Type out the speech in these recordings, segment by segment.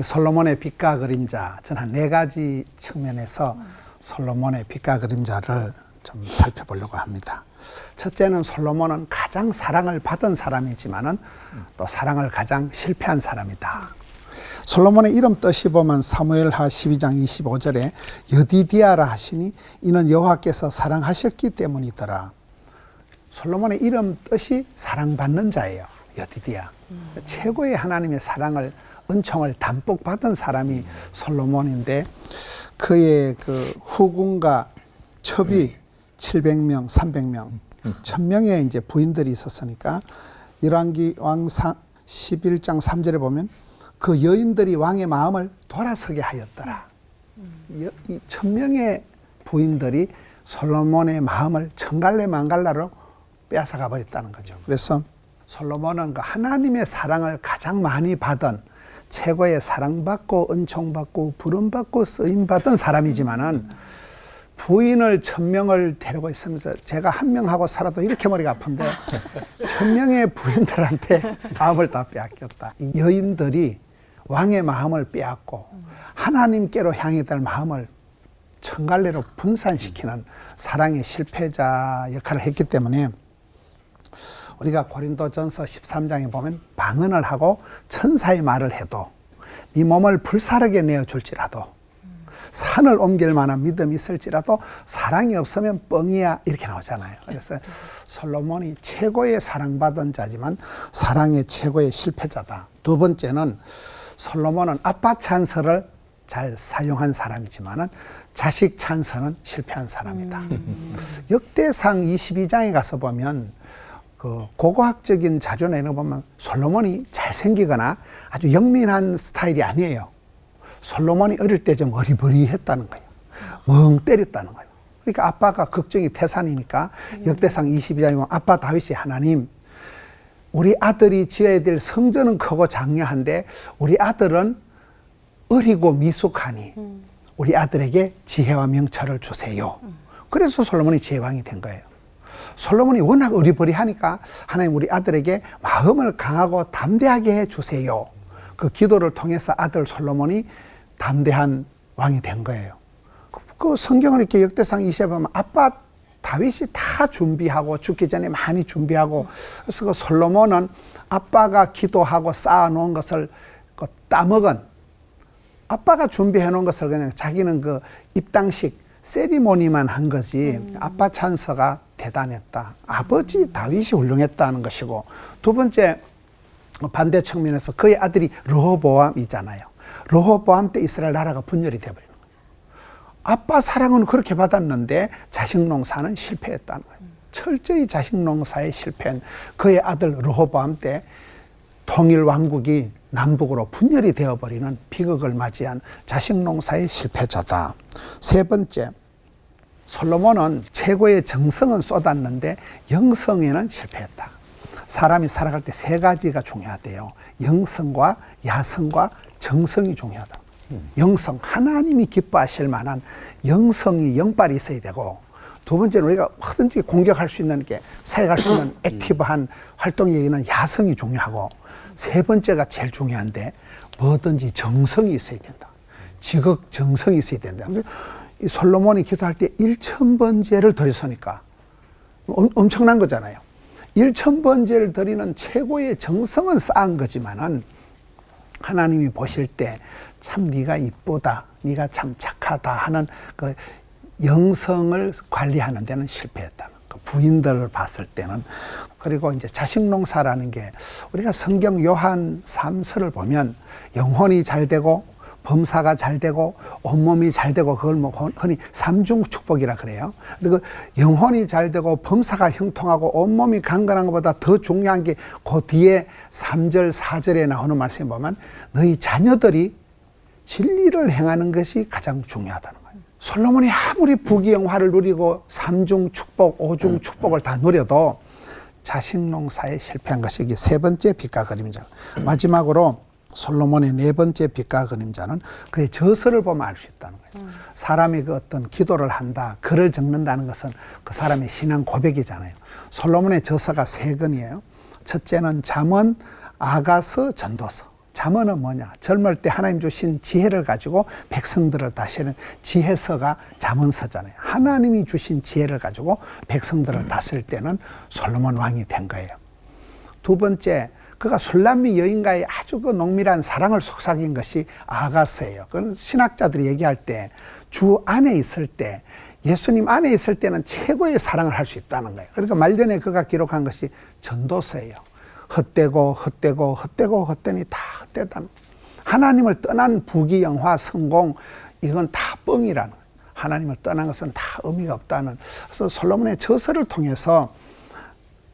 솔로몬의 빛과 그림자, 저는 한 4가지 측면에서 솔로몬의 빛과 그림자를 좀 살펴보려고 합니다. 첫째는 솔로몬은 가장 사랑을 받은 사람이지만은 또 사랑을 가장 실패한 사람이다. 솔로몬의 이름 뜻이 보면 사무엘하 12장 25절에 여디디아라 하시니 이는 여호와께서 사랑하셨기 때문이더라. 솔로몬의 이름 뜻이 사랑받는 자예요. 여디디아. 최고의 하나님의 사랑을, 은총을 담뿍 받은 사람이 솔로몬인데, 그의 그 후궁과 첩이 700명, 300명, 1000명의 이제 부인들이 있었으니까, 열왕기 왕상 11장 3절에 보면 그 여인들이 왕의 마음을 돌아서게 하였더라. 이 1000명의 부인들이 솔로몬의 마음을 천갈래 만갈래로 빼앗아가 버렸다는 거죠. 그래서 솔로몬은 그 하나님의 사랑을 가장 많이 받은, 최고의 사랑받고 은총받고 부름받고 쓰임받은 사람이지만은 부인을 1000명을 데리고 있으면서 제가 1명하고 살아도 이렇게 머리가 아픈데 1000명의 부인들한테 마음을 다 빼앗겼다. 이 여인들이 왕의 마음을 빼앗고 하나님께로 향해 될 마음을 천갈래로 분산시키는 사랑의 실패자 역할을 했기 때문에, 우리가 고린도전서 13장에 보면 방언을 하고 천사의 말을 해도 네 몸을 불사르게 내어줄지라도, 산을 옮길 만한 믿음이 있을지라도 사랑이 없으면 뻥이야, 이렇게 나오잖아요. 그래서 솔로몬이 최고의 사랑받은 자지만 사랑의 최고의 실패자다. 두 번째는 솔로몬은 아빠 찬서를 잘 사용한 사람이지만은 자식 찬서는 실패한 사람이다. 역대상 22장에 가서 보면 그 고고학적인 자료나 이런 거 보면 솔로몬이 잘생기거나 아주 영민한 스타일이 아니에요. 솔로몬이 어릴 때 좀 어리버리했다는 거예요. 멍 때렸다는 거예요. 그러니까 아빠가 걱정이 태산이니까 역대상 22장에 보면 아빠 다윗이 하나님, 우리 아들이 지어야 될 성전은 크고 장려한데 우리 아들은 어리고 미숙하니 우리 아들에게 지혜와 명철을 주세요. 그래서 솔로몬이 지혜왕이 된 거예요. 솔로몬이 워낙 어리버리하니까 하나님, 우리 아들에게 마음을 강하고 담대하게 해주세요. 그 기도를 통해서 아들 솔로몬이 담대한 왕이 된 거예요. 그 성경을 이렇게 역대상 20에 보면 아빠 다윗이 다 준비하고 죽기 전에 많이 준비하고, 그래서 그 솔로몬은 아빠가 기도하고 쌓아놓은 것을 그 따먹은, 아빠가 준비해 놓은 것을 그냥 자기는 그 입당식 세리머니만 한 거지. 아빠 찬서가 대단했다. 아버지 다윗이 훌륭했다는 것이고, 두 번째 반대 측면에서 그의 아들이 르호보암이잖아요. 르호보암 때 이스라엘 나라가 분열이 되어버리는 거예요. 아빠 사랑은 그렇게 받았는데 자식 농사는 실패했다는 거예요. 철저히 자식 농사에 실패한 그의 아들 르호보암 때 통일 왕국이 남북으로 분열이 되어버리는 비극을 맞이한 자식 농사의 실패자다. 세 번째, 솔로몬은 최고의 정성은 쏟았는데 영성에는 실패했다. 사람이 살아갈 때 3가지가 중요하대요. 영성과 야성과 정성이 중요하다. 영성, 하나님이 기뻐하실 만한 영성이, 영빨이 있어야 되고, 두 번째는 우리가 뭐든지 공격할 수 있는 게, 사역할 수 있는 액티브한 활동력이 있는 야성이 중요하고, 세 번째가 제일 중요한데 뭐든지 정성이 있어야 된다. 지극 정성이 있어야 된다. 이 솔로몬이 기도할 때 1000번제를 드렸으니까 엄청난 거잖아요. 1000번제를 드리는 최고의 정성은 쌓은 거지만은 하나님이 보실 때 참 네가 이쁘다, 네가 참 착하다 하는 그 영성을 관리하는 데는 실패했다. 그 부인들을 봤을 때는. 그리고 이제 자식 농사라는 게, 우리가 성경 요한 3서를 보면 영혼이 잘 되고 범사가 잘 되고 온몸이 잘 되고, 그걸 뭐 흔히 삼중 축복이라 그래요. 근데 그 영혼이 잘 되고 범사가 형통하고 온몸이 강건한 것보다 더 중요한 게 그 뒤에 3절 4절에 나오는 말씀에 보면 너희 자녀들이 진리를 행하는 것이 가장 중요하다는 거예요. 솔로몬이 아무리 부귀영화를 누리고 3중 축복, 5중 축복을 다 누려도 자식 농사에 실패한 것이 이게 세 번째 빛과 그림자. 마지막으로 솔로몬의 네 번째 빛과 그림자는 그의 저서를 보면 알 수 있다는 거예요. 사람이 그 어떤 기도를 한다, 글을 적는다는 것은 그 사람의 신앙 고백이잖아요. 솔로몬의 저서가 3권이에요. 첫째는 잠언, 아가서, 전도서. 잠언은 뭐냐? 젊을 때 하나님 주신 지혜를 가지고 백성들을 다스리는 지혜서가 잠언서잖아요. 하나님이 주신 지혜를 가지고 백성들을 다스릴 때는 솔로몬 왕이 된 거예요. 두 번째, 그가 술람미 여인과의 아주 그 농밀한 사랑을 속삭인 것이 아가서예요. 그건 신학자들이 얘기할 때 주 안에 있을 때, 예수님 안에 있을 때는 최고의 사랑을 할 수 있다는 거예요. 그러니까 말년에 그가 기록한 것이 전도서예요. 헛되니 다 헛되다는, 하나님을 떠난 부귀영화 성공, 이건 다 뻥이라는 거예요. 하나님을 떠난 것은 다 의미가 없다는. 그래서 솔로몬의 저서를 통해서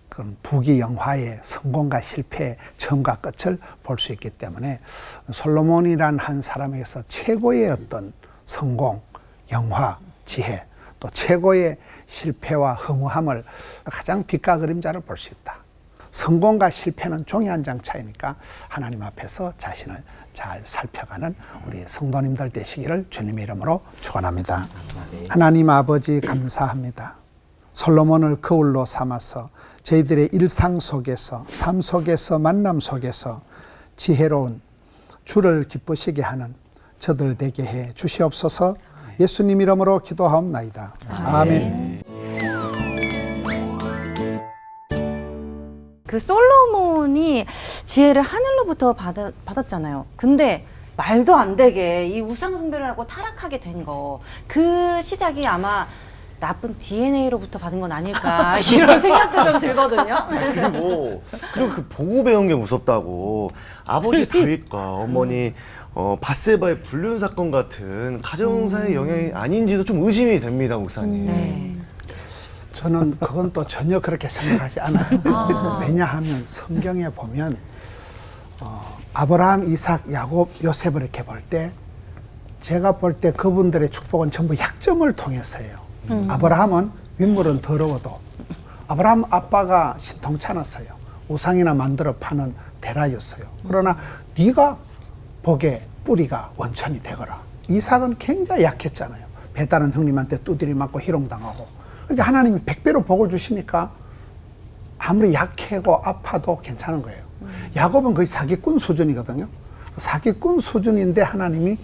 그런 부귀영화의 성공과 실패의 처음과 끝을 볼 수 있기 때문에 솔로몬이란 한 사람에게서 최고의 어떤 성공, 영화, 지혜, 또 최고의 실패와 허무함을, 가장 빛과 그림자를 볼 수 있다. 성공과 실패는 종이 한 장 차이니까 하나님 앞에서 자신을 잘 살펴가는 우리 성도님들 되시기를 주님의 이름으로 축원합니다. 하나님 아버지 감사합니다. 솔로몬을 거울로 삼아서 저희들의 일상 속에서, 삶 속에서, 만남 속에서 지혜로운, 주를 기쁘시게 하는 저들 되게 해 주시옵소서. 예수님 이름으로 기도하옵나이다. 아멘. 그 솔로몬이 지혜를 하늘로부터 받았잖아요. 근데 말도 안 되게 이 우상 숭배를 하고 타락하게 된 거, 그 시작이 아마 나쁜 DNA로부터 받은 건 아닐까 이런 생각도 좀 들거든요. 그리고 그 보고 배운 게 무섭다고 아버지 다윗과 어머니 밧세바의 불륜 사건 같은 가정사의 영향이 아닌지도 좀 의심이 됩니다, 목사님. 네. 저는 그건 또 전혀 그렇게 생각하지 않아요. 왜냐하면 성경에 보면 아브라함, 이삭, 야곱, 요셉을 이렇게 볼 때, 제가 볼 때 그분들의 축복은 전부 약점을 통해서예요. 아브라함은 윗물은 더러워도, 아브라함 아빠가 신통찮았어요. 우상이나 만들어 파는 대라였어요. 그러나 네가 복의 뿌리가 원천이 되거라. 이삭은 굉장히 약했잖아요. 배다른 형님한테 두드려 맞고 희롱당하고. 그러니까 하나님이 100배로 복을 주시니까 아무리 약하고 아파도 괜찮은 거예요. 야곱은 거의 사기꾼 수준이거든요. 사기꾼 수준인데 하나님이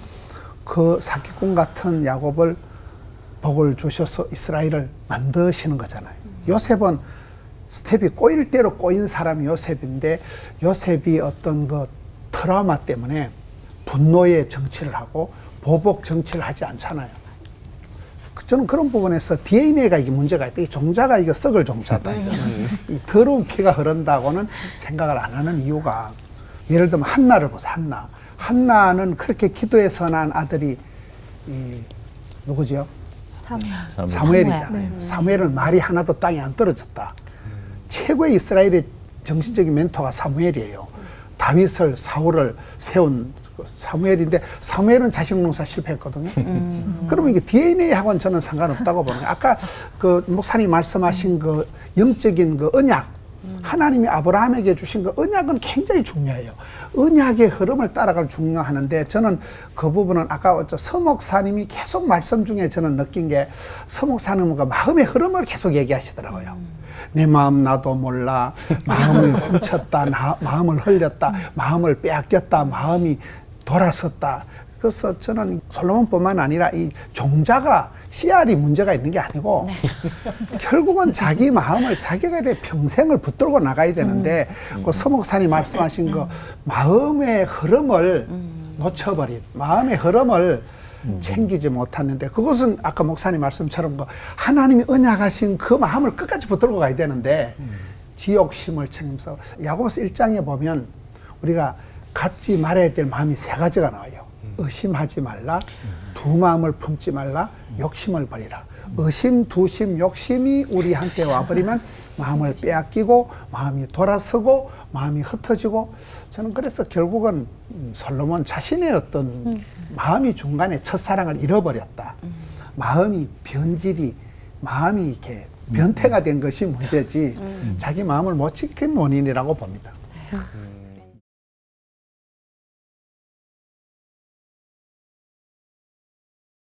그 사기꾼 같은 야곱을 복을 주셔서 이스라엘을 만드시는 거잖아요. 요셉은 스텝이 꼬일 대로 꼬인 사람이 요셉인데, 요셉이 어떤 그 트라우마 때문에 분노의 정치를 하고 보복 정치를 하지 않잖아요. 저는 그런 부분에서 DNA가 이게 문제가 있다. 이 종자가 이거 썩을 종자다. 이거는 이 더러운 피가 흐른다고는 생각을 안 하는 이유가, 예를 들면 한나를 보세요. 한나는 그렇게 기도해서 난 아들이 누구죠? 사무엘이잖아요. 네. 사무엘은 말이 하나도 땅에 안 떨어졌다. 최고의 이스라엘의 정신적인 멘토가 사무엘이에요. 다윗을, 사울을 세운 사무엘인데, 사무엘은 자식 농사 실패했거든요. 그러면 이게 DNA하고는 저는 상관없다고 보는 거예요. 아까 그 목사님 말씀하신 그 영적인 그 언약, 하나님이 아브라함에게 주신 그 언약은 굉장히 중요해요. 언약의 흐름을 따라갈 중요하는데, 저는 그 부분은 아까 서 목사님이 계속 말씀 중에 저는 느낀 게, 서 목사님은 그 마음의 흐름을 계속 얘기하시더라고요. 내 마음 나도 몰라, 마음을 훔쳤다, 마음을 흘렸다, 마음을 빼앗겼다, 마음이 돌아섰다. 그래서 저는 솔로몬뿐만 아니라 이 종자가, 씨알이 문제가 있는 게 아니고, 결국은 자기 마음을 자기가 평생을 붙들고 나가야 되는데, 그 서목사님 말씀하신 그 마음의 흐름을 놓쳐버린, 마음의 흐름을 챙기지 못했는데, 그것은 아까 목사님 말씀처럼 그 하나님이 언약하신 그 마음을 끝까지 붙들고 가야 되는데, 지욕심을 챙기면서, 야고보서 1장에 보면 우리가 갖지 말아야 될 마음이 3가지가 나와요. 의심하지 말라, 두 마음을 품지 말라, 욕심을 버리라. 의심, 두심, 욕심이 우리한테 와버리면 마음을 빼앗기고, 마음이 돌아서고, 마음이 흩어지고, 저는 그래서 결국은 솔로몬 자신의 어떤 마음이 중간에 첫사랑을 잃어버렸다. 마음이 변질이, 마음이 이렇게 변태가 된 것이 문제지, 자기 마음을 못 지킨 원인이라고 봅니다.